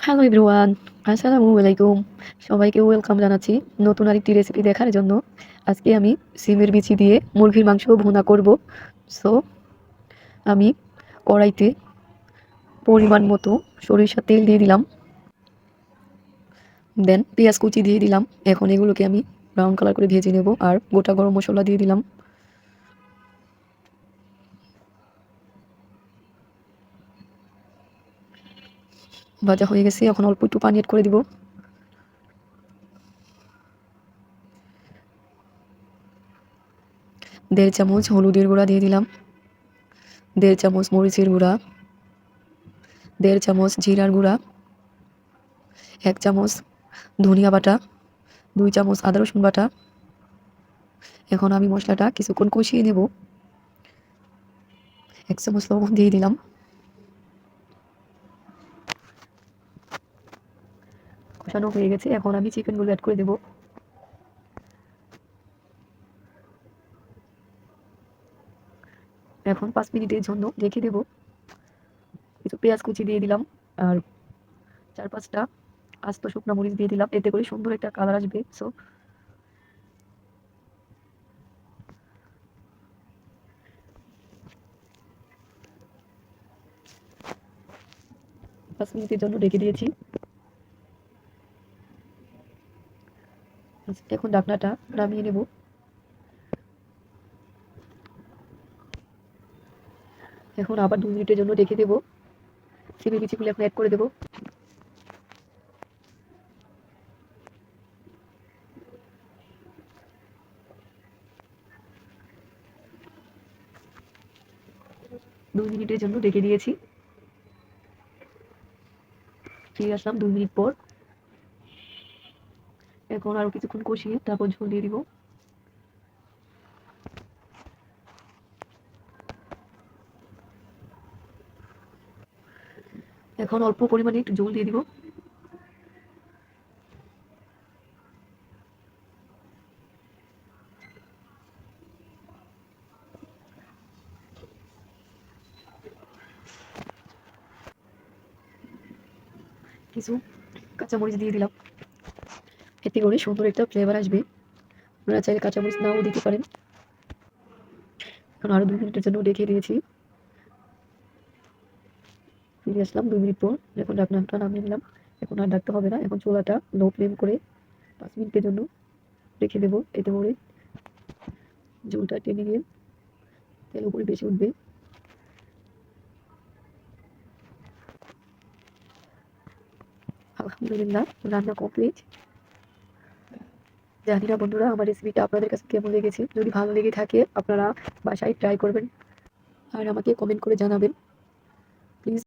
Hello everyone, আসসালামু আলাইকুম। সবাইকে ওয়েলকাম জানাচ্ছি নতুন আরেকটি রেসিপি দেখার জন্য। আজকে আমি সিমের বিচি দিয়ে মুরগির মাংস ভুনা করব। সো আমি কড়াইতে পরিমাণ মতো সরিষার তেল দিয়ে দিলাম, দেন পেঁয়াজ কুচি দিয়ে দিলাম। এখন এগুলোকে আমি ব্রাউন কালার করে ভেজে নেব। আর গোটা গরম মশলা দিয়ে দিলাম। ভাজা হয়ে গেছে, এখন অল্প একটু পানি এড করে দিব। দেড় চামচ হলুদের গুঁড়া দিয়ে দিলাম, দেড় চামচ মরিচের গুঁড়া, দেড় চামচ জিরার গুঁড়া, 1 চামচ ধনিয়া বাটা, 2 চামচ আদা রসুন বাটা। এখন আমি মশলাটা কিছুক্ষণ কষিয়ে নেব। 1 চামচ লবণ দিয়ে দিলাম। কষানো হয়ে গেছে, এখন আমি চিকেনগুলো অ্যাড করে দেব। এখন 5 মিনিটের জন্য রেখে দেব। কিছু পেঁয়াজ কুচি দিয়ে দিলাম আর 4-5টা আস্ত শুকনো মরিচ দিয়ে দিলাম, এতে করে সুন্দর একটা কালার আসবে। সো 5 মিনিটের জন্য রেখে দিয়েছি। এখন ঢাকনাটা নামিয়ে নেব। এখন আবার 2 মিনিটের জন্য রেখে দেব। সিমের বিচিগুলো এখন অ্যাড করে দেব। দুই মিনিটের জন্য রেখে দিয়েছি। ফিরে আসলাম 2 মিনিট পর। এখন আরো কিছুক্ষণ কষিয়ে তারপর ঝোল দিয়ে দিব। এখন অল্প পরিমাণে একটু ঝোল দিয়ে দিব। কিছু কাঁচামরিচ দিয়ে দিলাম, এতে করে সুন্দর একটা ফ্লেভার আসবে। আপনারা চাইলে কাঁচামরিচ নাও দিতে পারেন। এখন আরো 2 মিনিটের জন্য রেখে দিয়েছি। ফিরে আসলাম 2 মিনিট পর। এখন ঢাকনাটা নামিয়ে নিলাম। এখন আর ঢাকতে হবে না। এখন চুলাটা লো ফ্লেম করে 5 মিনিটের জন্য রেখে দেবো। এতে করে ঝোলটা টেনে গিয়ে তেল উপরে বেশি উঠবে। আলহামদুলিল্লাহ, রান্না কমপ্লিট। জানি না বন্ধুরা আমার রেসিপিটা আপনাদের কাছে কেমন লেগেছে। যদি ভালো লেগে থাকে আপনারা বাসায় ট্রাই করবেন আর আমাকে কমেন্ট করে জানাবেন।